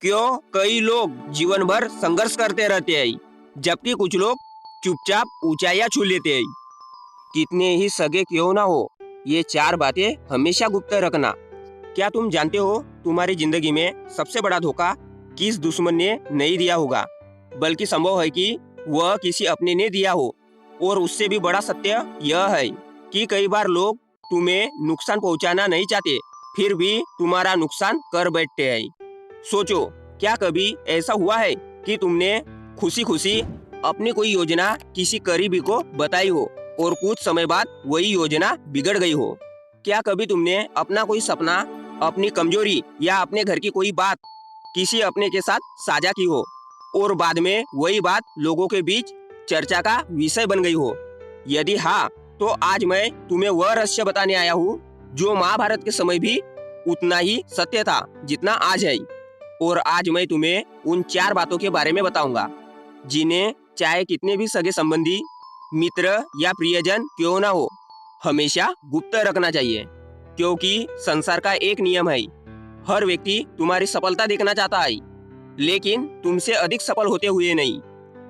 क्यों कई लोग जीवन भर संघर्ष करते रहते हैं जबकि कुछ लोग चुपचाप ऊंचाइयां छू लेते हैं। कितने ही सगे क्यों ना हो, ये चार बातें हमेशा गुप्त रखना। क्या तुम जानते हो तुम्हारी जिंदगी में सबसे बड़ा धोखा किस दुश्मन ने नहीं दिया होगा, बल्कि संभव है कि वह किसी अपने ने दिया हो। और उससे भी बड़ा सत्य यह है कि कई बार लोग तुम्हें नुकसान पहुंचाना नहीं चाहते, फिर भी तुम्हारा नुकसान कर बैठते हैं। सोचो, क्या कभी ऐसा हुआ है कि तुमने खुशी खुशी अपनी कोई योजना किसी करीबी को बताई हो और कुछ समय बाद वही योजना बिगड़ गई हो? क्या कभी तुमने अपना कोई सपना, अपनी कमजोरी या अपने घर की कोई बात किसी अपने के साथ साझा की हो और बाद में वही बात लोगों के बीच चर्चा का विषय बन गई हो? यदि हाँ, तो आज मैं तुम्हें वह रहस्य बताने आया हूँ जो महाभारत के समय भी उतना ही सत्य था जितना आज है। और आज मैं तुम्हें उन चार बातों के बारे में बताऊंगा जिन्हें चाहे कितने भी सगे संबंधी, मित्र या प्रियजन क्यों ना हो, हमेशा गुप्त रखना चाहिए। क्योंकि संसार का एक नियम है, हर व्यक्ति तुम्हारी सफलता देखना चाहता है, लेकिन तुमसे अधिक सफल होते हुए नहीं।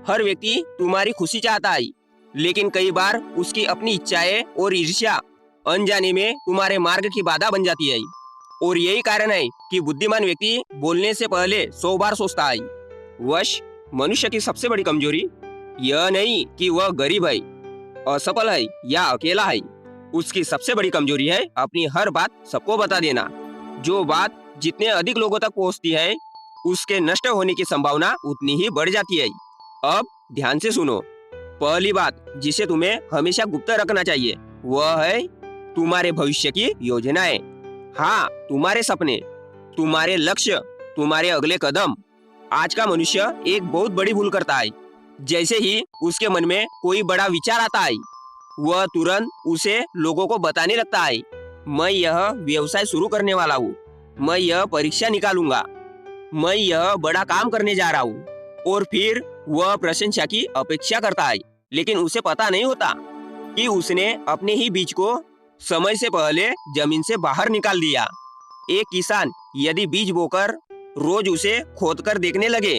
हर व्यक्ति तुम्हारी खुशी चाहता है, लेकिन कई बार उसकी अपनी इच्छाएं और ईर्ष्या अनजाने में तुम्हारे मार्ग की बाधा बन जाती है। और यही कारण है कि बुद्धिमान व्यक्ति बोलने से पहले 100 बार सोचता है। वश मनुष्य की सबसे बड़ी कमजोरी यह नहीं कि वह गरीब है, असफल है या अकेला है। उसकी सबसे बड़ी कमजोरी है अपनी हर बात सबको बता देना। जो बात जितने अधिक लोगों तक पहुंचती है, उसके नष्ट होने की संभावना उतनी ही बढ़ जाती है। अब ध्यान से सुनो। पहली बात जिसे तुम्हें हमेशा गुप्त रखना चाहिए वह है तुम्हारे भविष्य की योजनाएं। हाँ, तुम्हारे सपने, तुम्हारे लक्ष्य, तुम्हारे अगले कदम। आज का मनुष्य एक बहुत बड़ी भूल करता है। जैसे ही उसके मन में कोई बड़ा विचार आता है, वह तुरंत उसे लोगों को बताने लगता है। मैं यह व्यवसाय शुरू करने वाला हूँ, मैं यह परीक्षा निकालूंगा, मैं यह बड़ा काम करने जा रहा हूँ। और फिर वह प्रशंसा की अपेक्षा करता है, लेकिन उसे पता नहीं होता कि उसने अपने ही बीज को समय से पहले जमीन से बाहर निकाल दिया। एक किसान यदि बीज बोकर रोज उसे खोदकर देखने लगे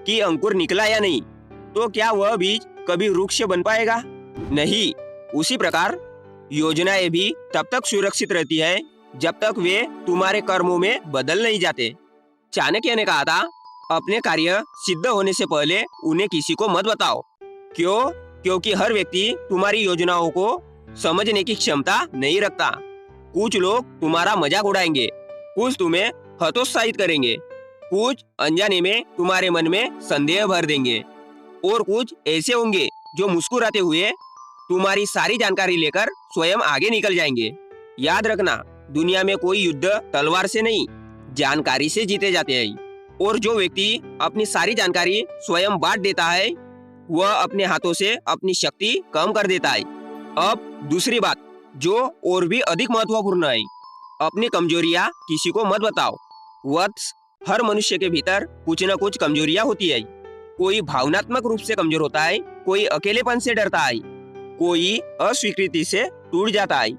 कि अंकुर निकला या नहीं, तो क्या वह बीज कभी वृक्ष बन पाएगा? नहीं। उसी प्रकार योजनाएं भी तब तक सुरक्षित रहती है जब तक वे तुम्हारे कर्मों में बदल नहीं जाते। चाणक्य ने कहा था, अपने कार्य सिद्ध होने से पहले उन्हें किसी को मत बताओ। क्यों? क्योंकि हर व्यक्ति तुम्हारी योजनाओं को समझने की क्षमता नहीं रखता। कुछ लोग तुम्हारा मजाक उड़ाएंगे, कुछ तुम्हें हतोत्साहित करेंगे, कुछ अनजाने में तुम्हारे मन में संदेह भर देंगे, और कुछ ऐसे होंगे जो मुस्कुराते हुए तुम्हारी सारी जानकारी लेकर स्वयं आगे निकल जाएंगे। याद रखना, दुनिया में कोई युद्ध तलवार से नहीं, जानकारी से जीते जाते हैं। और जो व्यक्ति अपनी सारी जानकारी स्वयं बांट देता है, वह अपने हाथों से अपनी शक्ति कम कर देता है। अब दूसरी बात जो और भी अधिक महत्वपूर्ण है, अपनी कमजोरियां किसी को मत बताओ। वत्स, हर मनुष्य के भीतर कुछ न कुछ कमजोरियां होती है। कोई भावनात्मक रूप से कमजोर होता है, कोई अकेलेपन से डरता है, कोई अस्वीकृति से टूट जाता है,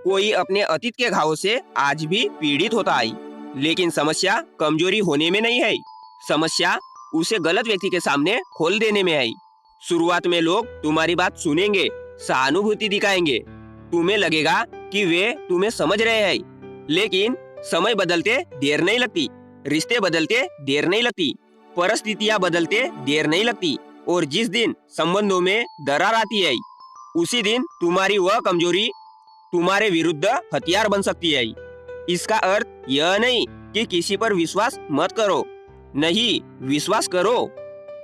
कोई अपने अतीत के घावों से आज भी पीड़ित होता है। लेकिन समस्या कमजोरी होने में नहीं है, समस्या उसे गलत व्यक्ति के सामने खोल देने में है। शुरुआत में लोग तुम्हारी बात सुनेंगे, सहानुभूति दिखाएंगे, तुम्हें लगेगा कि वे तुम्हें समझ रहे हैं। लेकिन समय बदलते देर नहीं लगती, रिश्ते बदलते देर नहीं लगती, परिस्थितियां बदलते देर नहीं लगती, और जिस दिन संबंधों में दरार आती है, उसी दिन तुम्हारी वह कमजोरी तुम्हारे विरुद्ध हथियार बन सकती है। इसका अर्थ यह नहीं कि किसी पर विश्वास मत करो, नहीं, विश्वास करो,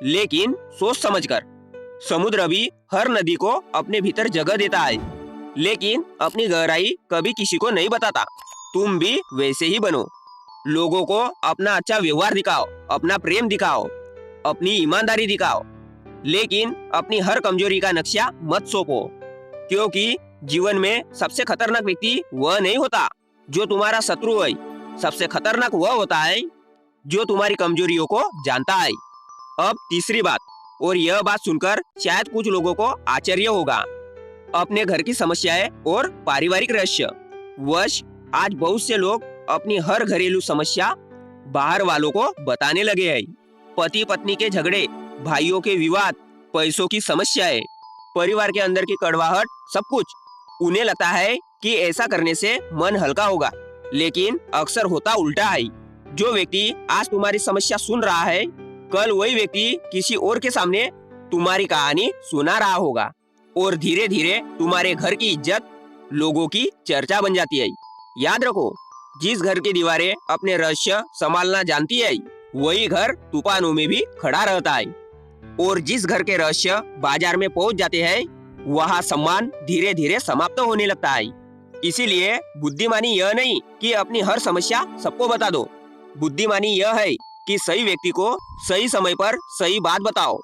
लेकिन सोच समझकर। समुद्र भी हर नदी को अपने भीतर जगह देता है, लेकिन अपनी गहराई कभी किसी को नहीं बताता। तुम भी वैसे ही बनो। लोगों को अपना अच्छा व्यवहार दिखाओ, अपना प्रेम दिखाओ, अपनी ईमानदारी दिखाओ, लेकिन अपनी हर कमजोरी का नक्शा मत सौंपो। क्योंकि जीवन में सबसे खतरनाक व्यक्ति वह नहीं होता जो तुम्हारा शत्रु है, सबसे खतरनाक वह होता है जो तुम्हारी कमजोरियों को जानता है। अब तीसरी बात, और यह बात सुनकर शायद कुछ लोगों को आश्चर्य होगा, अपने घर की समस्याएं और पारिवारिक रहस्य। वश आज बहुत से लोग अपनी हर घरेलू समस्या बाहर वालों को बताने लगे हैं। पति पत्नी के झगड़े, भाइयों के विवाद, पैसों की समस्याएं, परिवार के अंदर की कड़वाहट, सब कुछ। उन्हें लगता है कि ऐसा करने से मन हल्का होगा, लेकिन अक्सर होता उल्टा है। जो व्यक्ति आज तुम्हारी समस्या सुन रहा है, कल वही व्यक्ति किसी और के सामने तुम्हारी कहानी सुना रहा होगा और धीरे धीरे तुम्हारे घर की इज्जत लोगों की चर्चा बन जाती है। याद रखो, जिस घर की दीवारें अपने रहस्य संभालना जानती है, वही घर तूफानों में भी खड़ा रहता है। और जिस घर के रहस्य बाजार में पहुंच जाते हैं, वहाँ सम्मान धीरे धीरे समाप्त होने लगता है। इसीलिए बुद्धिमानी यह नहीं कि अपनी हर समस्या सबको बता दो। बुद्धिमानी यह है कि सही व्यक्ति को सही समय पर सही बात बताओ।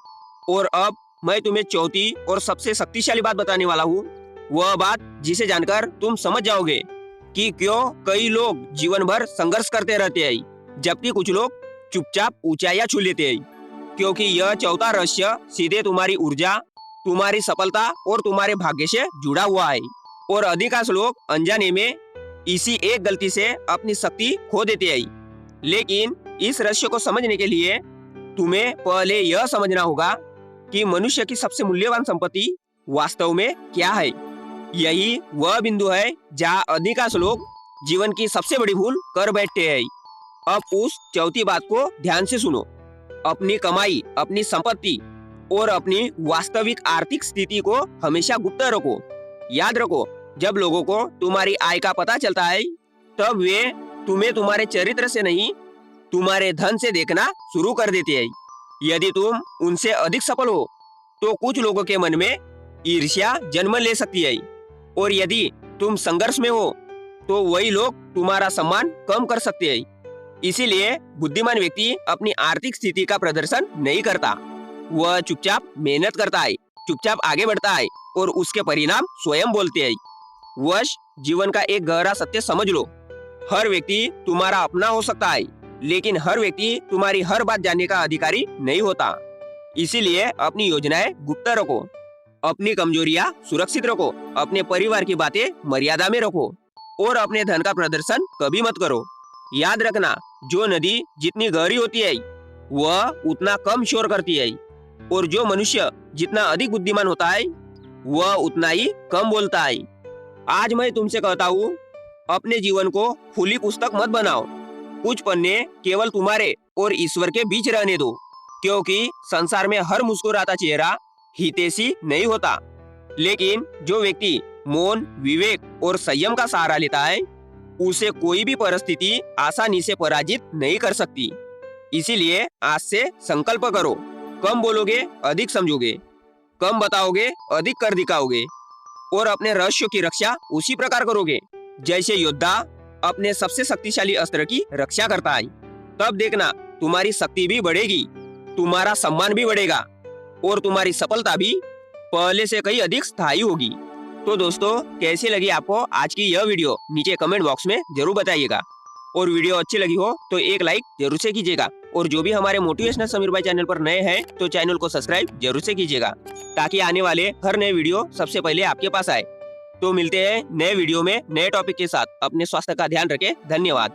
और अब मैं तुम्हें चौथी और सबसे शक्तिशाली बात बताने वाला हूँ। वह बात जिसे जानकर तुम समझ जाओगे कि क्यों कई लोग जीवन भर संघर्ष करते रहते हैं, जबकि कुछ लोग चुपचाप ऊंचाइयां छू लेते हैं। क्योंकि यह चौथा रहस्य सीधे तुम्हारी ऊर्जा, तुम्हारी सफलता और तुम्हारे भाग्य से जुड़ा हुआ है। और अधिकांश लोग अनजाने में इसी एक गलती से अपनी शक्ति खो देते हैं। लेकिन इस रहस्य को समझने के लिए तुम्हें पहले यह समझना होगा कि मनुष्य की सबसे मूल्यवान संपत्ति वास्तव में क्या है। यही वह बिंदु है जहाँ अधिकांश लोग जीवन की सबसे बड़ी भूल कर बैठते हैं। अब उस चौथी बात को ध्यान से सुनो। अपनी कमाई, अपनी संपत्ति और अपनी वास्तविक आर्थिक स्थिति को हमेशा गुप्त रखो। याद रखो, जब लोगों को तुम्हारी आय का पता चलता है, तब वे तुम्हें तुम्हारे चरित्र से नहीं, तुम्हारे धन से देखना शुरू कर देते हैं। यदि तुम उनसे अधिक सफल हो, तो कुछ लोगों के मन में ईर्ष्या जन्म ले सकती है। और यदि तुम संघर्ष में हो, तो वही लोग तुम्हारा सम्मान कम कर सकते हैं। इसीलिए बुद्धिमान व्यक्ति अपनी आर्थिक स्थिति का प्रदर्शन नहीं करता। वह चुपचाप मेहनत करता है, चुपचाप आगे बढ़ता है और उसके परिणाम स्वयं बोलते हैं। वश जीवन का एक गहरा सत्य समझ लो। हर व्यक्ति तुम्हारा अपना हो सकता है, लेकिन हर व्यक्ति तुम्हारी हर बात जानने का अधिकारी नहीं होता। इसीलिए अपनी योजनाएं गुप्त रखो, अपनी कमजोरियां सुरक्षित रखो, अपने परिवार की बातें मर्यादा में रखो और अपने धन का प्रदर्शन कभी मत करो। याद रखना, जो नदी जितनी गहरी होती है, वह उतना कम शोर करती है, और जो मनुष्य जितना अधिक बुद्धिमान होता है, वह उतना ही कम बोलता है। आज मैं तुमसे कहता हूँ, अपने जीवन को खुली पुस्तक मत बनाओ। कुछ पन्ने केवल तुम्हारे और ईश्वर के बीच रहने दो, क्योंकि संसार में हर मुस्कुराता चेहरा हितैषी नहीं होता। लेकिन जो व्यक्ति मौन, विवेक और संयम का सहारा लेता है, उसे कोई भी परिस्थिति आसानी से पराजित नहीं कर सकती। इसीलिए आज से संकल्प करो, कम बोलोगे, अधिक समझोगे, कम बताओगे, अधिक कर दिखाओगे, और अपने रहस्यों की रक्षा उसी प्रकार करोगे जैसे योद्धा अपने सबसे शक्तिशाली अस्त्र की रक्षा करता है। तब देखना, तुम्हारी शक्ति भी बढ़ेगी, तुम्हारा सम्मान भी बढ़ेगा और तुम्हारी सफलता भी पहले से कहीं अधिक स्थायी होगी। तो दोस्तों, कैसी लगी आपको आज की यह वीडियो, नीचे कमेंट बॉक्स में जरूर बताइएगा। और वीडियो अच्छी लगी हो तो एक लाइक जरूर से कीजिएगा। और जो भी हमारे मोटिवेशनल समीर भाई चैनल पर नए हैं, तो चैनल को सब्सक्राइब जरूर से कीजिएगा, ताकि आने वाले हर नए वीडियो सबसे पहले आपके पास आए। तो मिलते हैं नए वीडियो में नए टॉपिक के साथ। अपने स्वास्थ्य का ध्यान रखें। धन्यवाद।